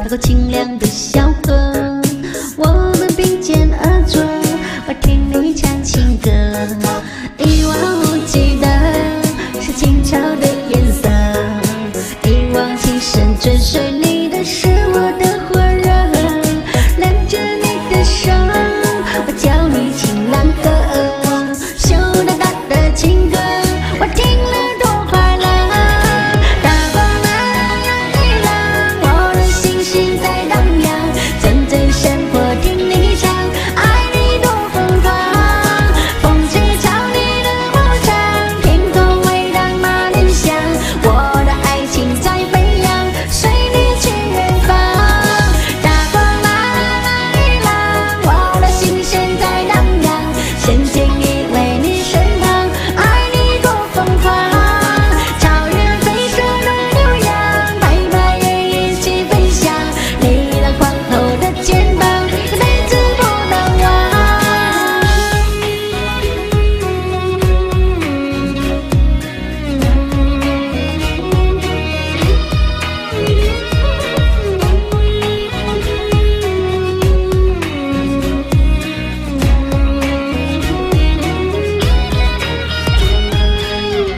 渡过清凉的小河，我们并肩而坐，我听你唱情歌。一望无际的是清澈的颜色，一往情深追随你的是我的火热，揽着你的手，我叫你情郎哥，羞答答的情歌，我听了多快乐。大风浪一浪，我的心心在荡漾，阵阵山坡听你唱，爱你多疯狂。风吹草你的牧场，天空回荡马铃响，我的爱情在飞扬，随你去远方。大风浪一浪，我的心弦在荡漾，深情依偎你身旁，爱你多疯狂。草原飞射的牛羊，白白也一起飞翔，你那宽厚的肩膀，这辈子不能忘。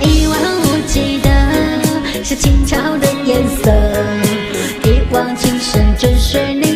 一望无际的是清澈的颜色，一往情深追随你